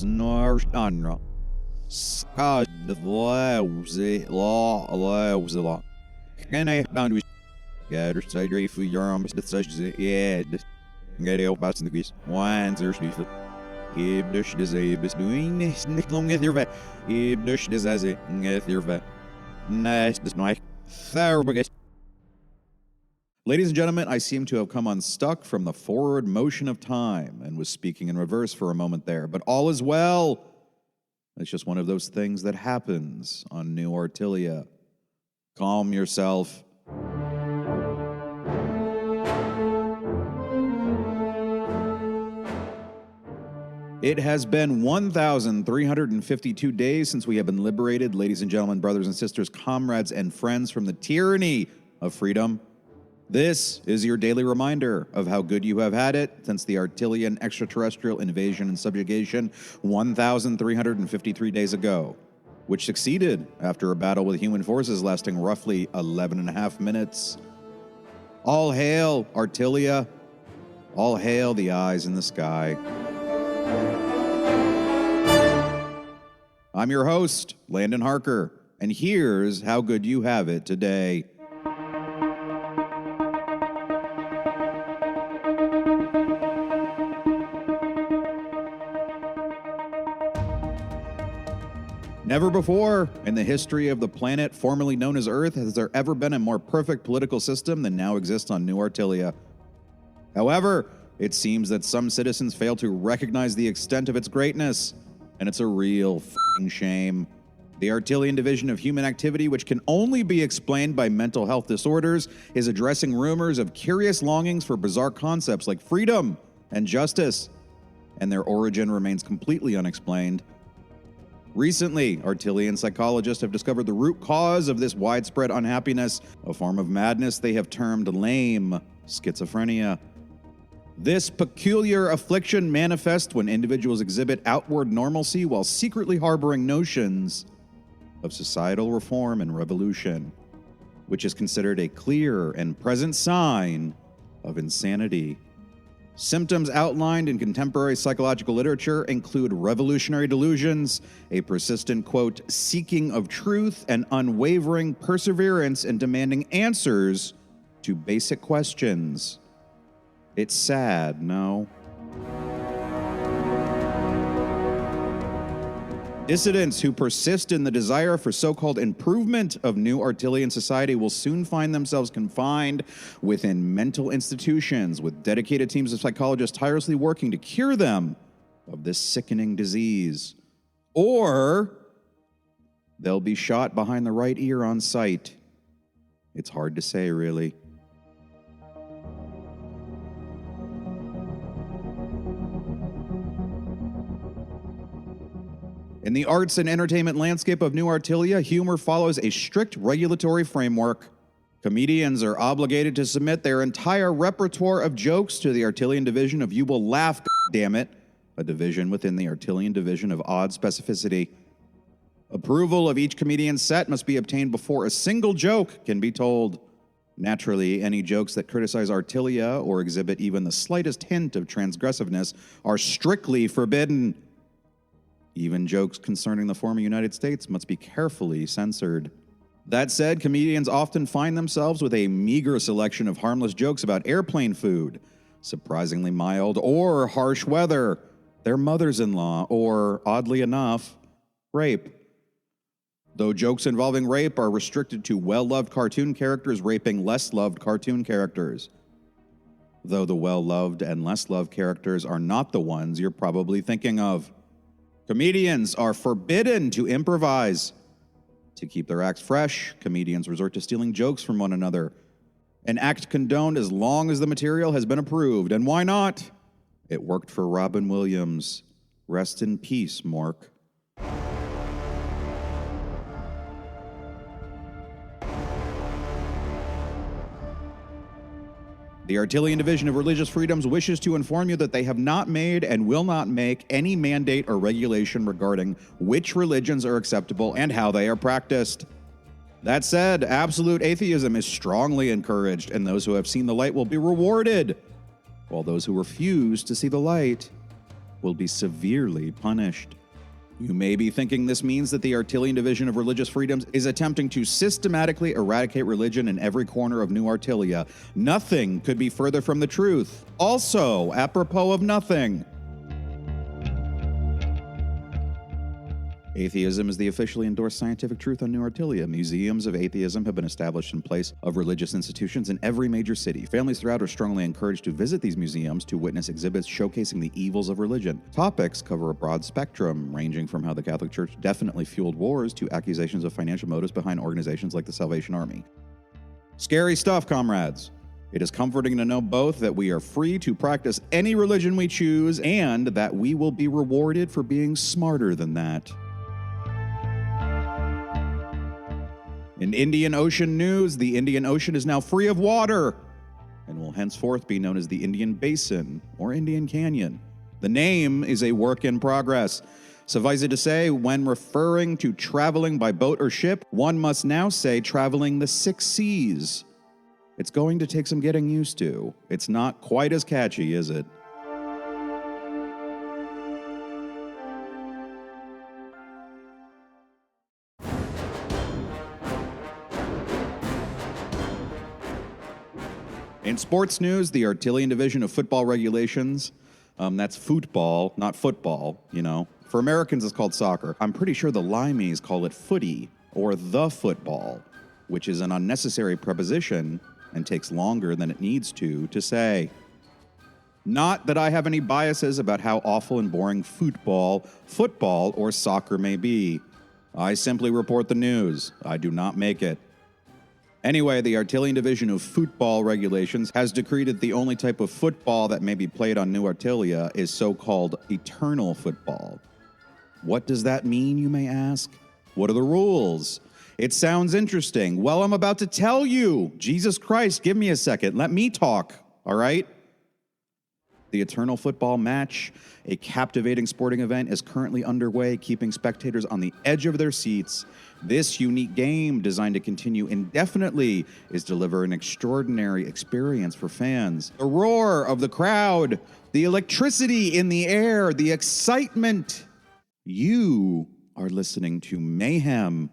snarstanra. Skadlausi la. Can I found we gather side for your arms that such as it. Get out past the grease. Wines are stiff. If the shit is a bit doing this, Nick long get your vet. If the shit is as it, get your vet. Nice, this night. Ladies and gentlemen, I seem to have come unstuck from the forward motion of time and was speaking in reverse for a moment there, but all is well. It's just one of those things that happens on New Artilia. Calm yourself. It has been 1,352 days since we have been liberated, ladies and gentlemen, brothers and sisters, comrades and friends, from the tyranny of freedom. This is your daily reminder of how good you have had it since the Artilian extraterrestrial invasion and subjugation 1,353 days ago, which succeeded after a battle with human forces lasting roughly 11 and a half minutes. All hail Artilia. All hail the eyes in the sky. I'm your host, Landon Harker, and here's how good you have it today. Never before in the history of the planet formerly known as Earth has there ever been a more perfect political system than now exists on New Artilia. However, it seems that some citizens fail to recognize the extent of its greatness, and it's a real f***ing shame. The Artilian Division of Human Activity, which can only be explained by mental health disorders, is addressing rumors of curious longings for bizarre concepts like freedom and justice, and their origin remains completely unexplained. Recently, Artilian psychologists have discovered the root cause of this widespread unhappiness, a form of madness they have termed lame schizophrenia. This peculiar affliction manifests when individuals exhibit outward normalcy while secretly harboring notions of societal reform and revolution, which is considered a clear and present sign of insanity. Symptoms outlined in contemporary psychological literature include revolutionary delusions, a persistent, quote, seeking of truth, and unwavering perseverance in demanding answers to basic questions. It's sad, no? Dissidents who persist in the desire for so-called improvement of New Artilian society will soon find themselves confined within mental institutions with dedicated teams of psychologists tirelessly working to cure them of this sickening disease. Or they'll be shot behind the right ear on sight. It's hard to say, really. In the arts and entertainment landscape of New Artilia, humor follows a strict regulatory framework. Comedians are obligated to submit their entire repertoire of jokes to the Artilian Division of You Will Laugh, goddammit, a division within the Artilian Division of Odd Specificity. Approval of each comedian's set must be obtained before a single joke can be told. Naturally, any jokes that criticize Artilia or exhibit even the slightest hint of transgressiveness are strictly forbidden. Even jokes concerning the former United States must be carefully censored. That said, comedians often find themselves with a meager selection of harmless jokes about airplane food, surprisingly mild, or harsh weather, their mothers-in-law, or, oddly enough, rape. Though jokes involving rape are restricted to well-loved cartoon characters raping less-loved cartoon characters. Though the well-loved and less-loved characters are not the ones you're probably thinking of. Comedians are forbidden to improvise. To keep their acts fresh, comedians resort to stealing jokes from one another. An act condoned as long as the material has been approved. And why not? It worked for Robin Williams. Rest in peace, Mork. The Artilian Division of Religious Freedoms wishes to inform you that they have not made and will not make any mandate or regulation regarding which religions are acceptable and how they are practiced. That said, absolute atheism is strongly encouraged, and those who have seen the light will be rewarded, while those who refuse to see the light will be severely punished. You may be thinking this means that the Artilian Division of Religious Freedoms is attempting to systematically eradicate religion in every corner of New Artilia. Nothing could be further from the truth. Also, apropos of nothing, atheism is the officially endorsed scientific truth on New Artilia. Museums of atheism have been established in place of religious institutions in every major city. Families throughout are strongly encouraged to visit these museums to witness exhibits showcasing the evils of religion. Topics cover a broad spectrum, ranging from how the Catholic Church definitely fueled wars to accusations of financial motives behind organizations like the Salvation Army. Scary stuff, comrades. It is comforting to know both that we are free to practice any religion we choose and that we will be rewarded for being smarter than that. In Indian Ocean news, the Indian Ocean is now free of water and will henceforth be known as the Indian Basin or Indian Canyon. The name is a work in progress. Suffice it to say, when referring to traveling by boat or ship, one must now say traveling the 6 seas. It's going to take some getting used to. It's not quite as catchy, is it? In sports news, the Artilian Division of Football Regulations, that's football, not football, you know. For Americans, it's called soccer. I'm pretty sure the Limeys call it footy, or the football, which is an unnecessary preposition and takes longer than it needs to say. Not that I have any biases about how awful and boring football, or soccer may be. I simply report the news. I do not make it. Anyway, the Artilian Division of Football Regulations has decreed that the only type of football that may be played on New Artilia is so-called eternal football. What does that mean, you may ask? What are the rules? It sounds interesting. Well, I'm about to tell you. Jesus Christ, give me a second. Let me talk, all right? The Eternal Football Match, a captivating sporting event, is currently underway, keeping spectators on the edge of their seats. This unique game, designed to continue indefinitely, is to deliver an extraordinary experience for fans. The roar of the crowd, the electricity in the air, the excitement. You are listening to Mayhem.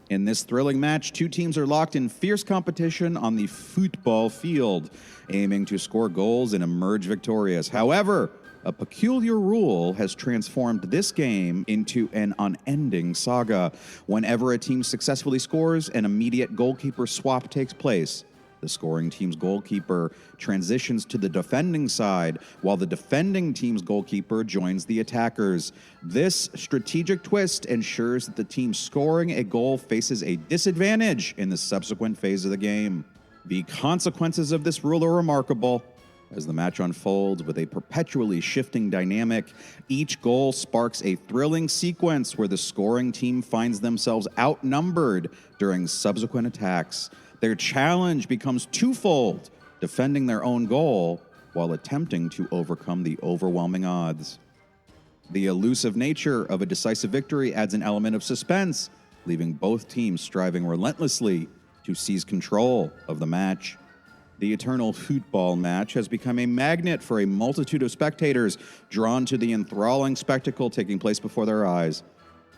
In this thrilling match, 2 teams are locked in fierce competition on the football field, aiming to score goals and emerge victorious. However, a peculiar rule has transformed this game into an unending saga. Whenever a team successfully scores, an immediate goalkeeper swap takes place. The scoring team's goalkeeper transitions to the defending side, while the defending team's goalkeeper joins the attackers. This strategic twist ensures that the team scoring a goal faces a disadvantage in the subsequent phase of the game. The consequences of this rule are remarkable. As the match unfolds with a perpetually shifting dynamic, each goal sparks a thrilling sequence where the scoring team finds themselves outnumbered during subsequent attacks. Their challenge becomes twofold, defending their own goal while attempting to overcome the overwhelming odds. The elusive nature of a decisive victory adds an element of suspense, leaving both teams striving relentlessly to seize control of the match. The Eternal Football Match has become a magnet for a multitude of spectators drawn to the enthralling spectacle taking place before their eyes.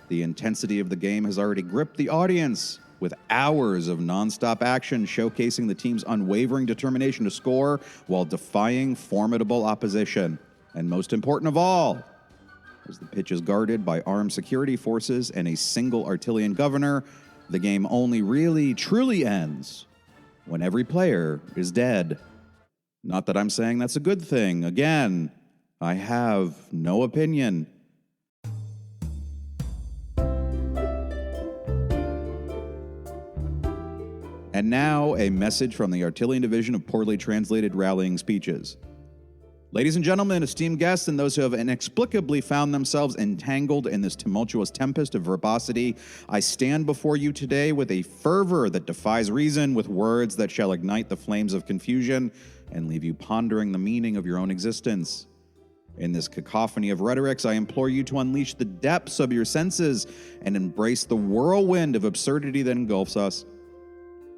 The intensity of the game has already gripped the audience, with hours of nonstop action showcasing the team's unwavering determination to score while defying formidable opposition. And most important of all, as the pitch is guarded by armed security forces and a single Artilian governor, the game only really, truly ends when every player is dead. Not that I'm saying that's a good thing. Again, I have no opinion. And now, a message from the Artilian Division of Poorly Translated Rallying Speeches. Ladies and gentlemen, esteemed guests, and those who have inexplicably found themselves entangled in this tumultuous tempest of verbosity, I stand before you today with a fervor that defies reason, with words that shall ignite the flames of confusion and leave you pondering the meaning of your own existence. In this cacophony of rhetorics, I implore you to unleash the depths of your senses and embrace the whirlwind of absurdity that engulfs us.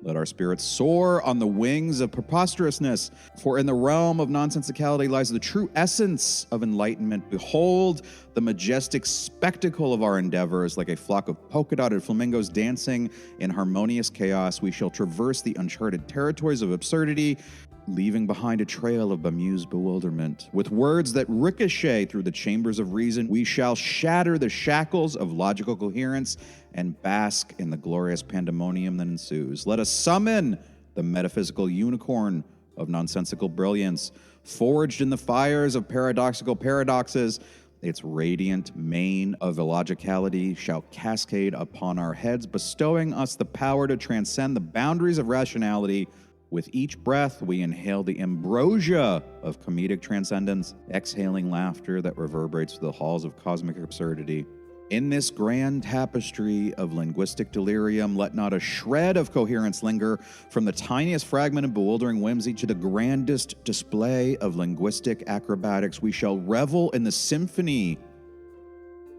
Let our spirits soar on the wings of preposterousness, for in the realm of nonsensicality lies the true essence of enlightenment. Behold the majestic spectacle of our endeavors, like a flock of polka-dotted flamingos dancing in harmonious chaos. We shall traverse the uncharted territories of absurdity, leaving behind a trail of bemused bewilderment. With words that ricochet through the chambers of reason, we shall shatter the shackles of logical coherence and bask in the glorious pandemonium that ensues. Let us summon the metaphysical unicorn of nonsensical brilliance, forged in the fires of paradoxical paradoxes. Its radiant mane of illogicality shall cascade upon our heads, bestowing us the power to transcend the boundaries of rationality. With each breath, we inhale the ambrosia of comedic transcendence, exhaling laughter that reverberates through the halls of cosmic absurdity. In this grand tapestry of linguistic delirium, let not a shred of coherence linger, from the tiniest fragment of bewildering whimsy to the grandest display of linguistic acrobatics. We shall revel in the symphony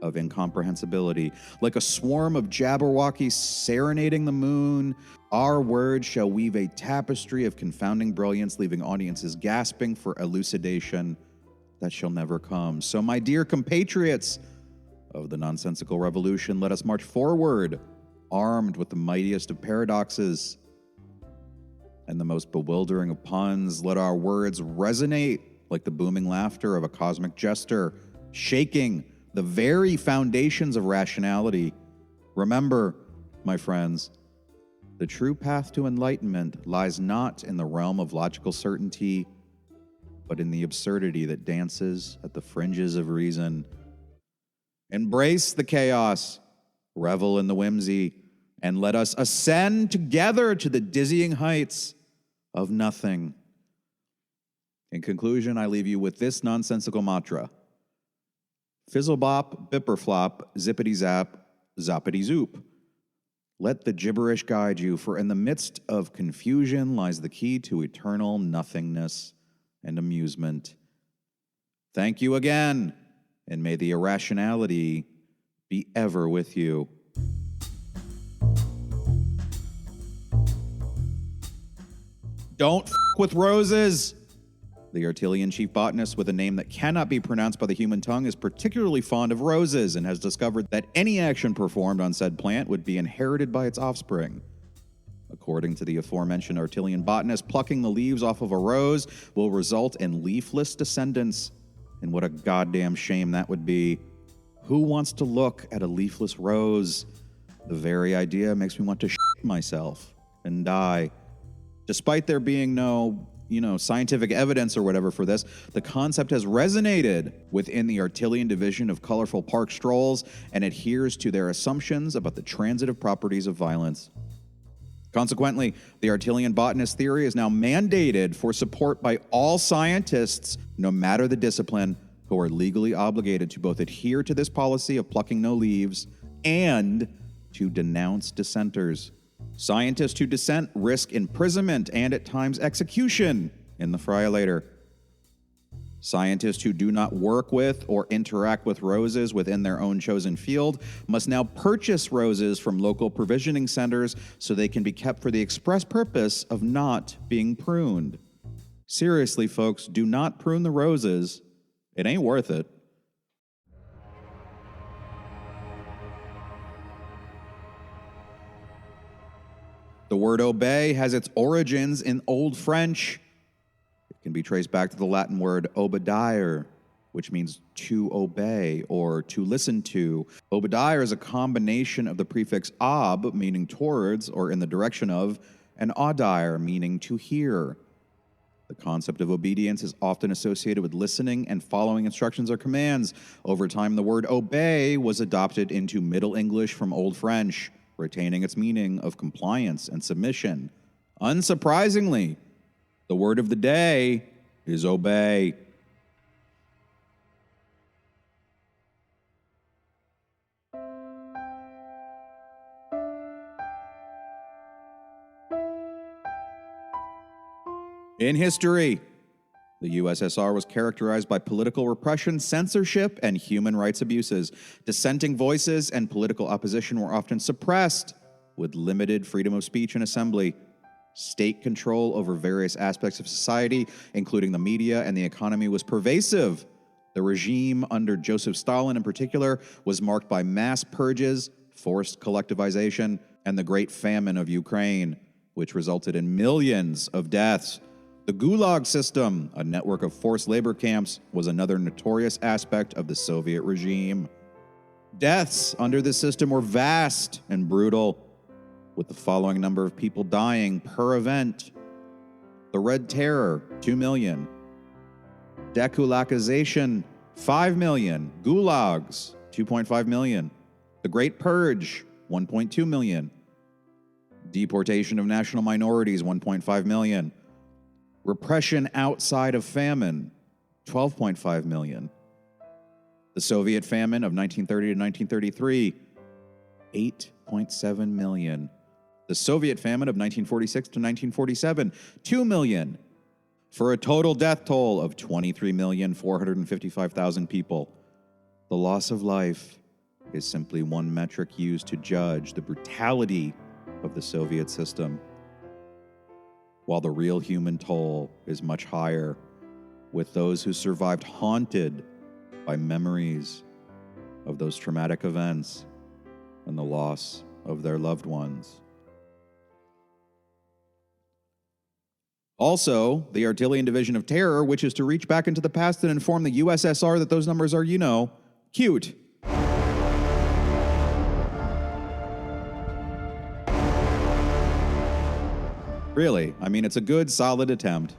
of incomprehensibility. Like a swarm of Jabberwockies serenading the moon, our words shall weave a tapestry of confounding brilliance, leaving audiences gasping for elucidation that shall never come. So, my dear compatriots of the nonsensical revolution, let us march forward, armed with the mightiest of paradoxes and the most bewildering of puns. Let our words resonate like the booming laughter of a cosmic jester, shaking the very foundations of rationality. Remember, my friends, the true path to enlightenment lies not in the realm of logical certainty, but in the absurdity that dances at the fringes of reason. Embrace the chaos, revel in the whimsy, and let us ascend together to the dizzying heights of nothing. In conclusion, I leave you with this nonsensical mantra. Fizzle-bop, bipper-flop, zippity-zap, zoppity-zoop. Let the gibberish guide you, for in the midst of confusion lies the key to eternal nothingness and amusement. Thank you again, and may the irrationality be ever with you. Don't f*** with roses! The Artilian chief botanist, with a name that cannot be pronounced by the human tongue, is particularly fond of roses and has discovered that any action performed on said plant would be inherited by its offspring. According to the aforementioned Artilian botanist, plucking the leaves off of a rose will result in leafless descendants. And what a goddamn shame that would be. Who wants to look at a leafless rose? The very idea makes me want to shit myself and die. Despite there being no scientific evidence or whatever for this, the concept has resonated within the Artilian division of colorful park strolls and adheres to their assumptions about the transitive properties of violence. Consequently, the Artilian botanist theory is now mandated for support by all scientists, no matter the discipline, who are legally obligated to both adhere to this policy of plucking no leaves and to denounce dissenters. Scientists who dissent risk imprisonment and at times execution in the friolator. Scientists who do not work with or interact with roses within their own chosen field must now purchase roses from local provisioning centers so they can be kept for the express purpose of not being pruned. Seriously, folks, do not prune the roses. It ain't worth it. The word obey has its origins in Old French. It can be traced back to the Latin word obedire, which means to obey or to listen to. Obedire is a combination of the prefix ob, meaning towards or in the direction of, and audire, meaning to hear. The concept of obedience is often associated with listening and following instructions or commands. Over time, the word obey was adopted into Middle English from Old French, retaining its meaning of compliance and submission. Unsurprisingly, the word of the day is obey. In history, the USSR was characterized by political repression, censorship, and human rights abuses. Dissenting voices and political opposition were often suppressed, with limited freedom of speech and assembly. State control over various aspects of society, including the media and the economy, was pervasive. The regime under Joseph Stalin in particular was marked by mass purges, forced collectivization, and the Great Famine of Ukraine, which resulted in millions of deaths. The Gulag system, a network of forced labor camps, was another notorious aspect of the Soviet regime. Deaths under this system were vast and brutal, with the following number of people dying per event. The Red Terror, 2 million. Dekulakization, 5 million. Gulags, 2.5 million. The Great Purge, 1.2 million. Deportation of national minorities, 1.5 million. Repression outside of famine, 12.5 million. The Soviet famine of 1930 to 1933, 8.7 million. The Soviet famine of 1946 to 1947, 2 million, for a total death toll of 23,455,000 people. The loss of life is simply one metric used to judge the brutality of the Soviet system, while the real human toll is much higher, with those who survived haunted by memories of those traumatic events and the loss of their loved ones. Also, the Artillery Division of Terror, which is to reach back into the past and inform the USSR that those numbers are, cute. Really, it's a good, solid attempt.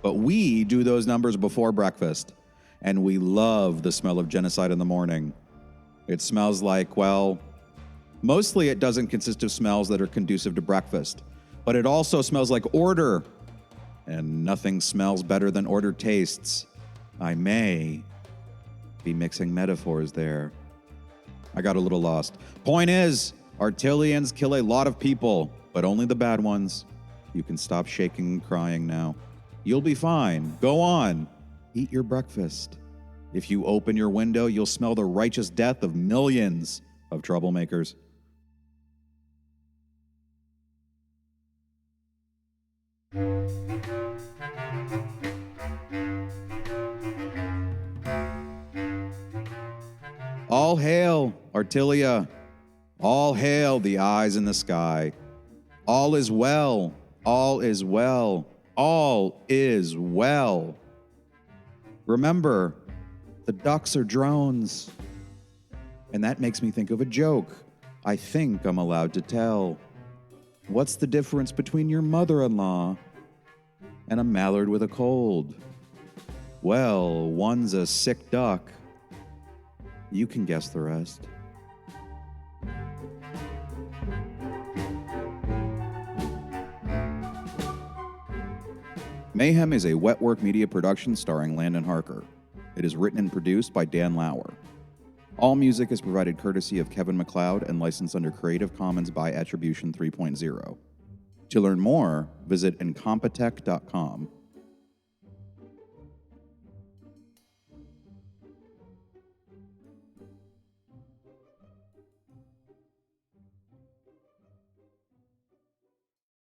But we do those numbers before breakfast, and we love the smell of genocide in the morning. It smells like, mostly it doesn't consist of smells that are conducive to breakfast, but it also smells like order. And nothing smells better than order tastes. I may be mixing metaphors there. I got a little lost. Point is, Artillians kill a lot of people, but only the bad ones. You can stop shaking and crying now. You'll be fine. Go on. Eat your breakfast. If you open your window, you'll smell the righteous death of millions of troublemakers. All hail, Artillia. All hail the eyes in the sky. All is well. All is well. All is well. Remember, the ducks are drones. And that makes me think of a joke I think I'm allowed to tell. What's the difference between your mother-in-law and a mallard with a cold? Well, one's a sick duck. You can guess the rest. Mayhem is a Wetwork Media production starring Landon Harker. It is written and produced by Dan Lauer. All music is provided courtesy of Kevin MacLeod and licensed under Creative Commons by Attribution 3.0. To learn more, visit incompetech.com.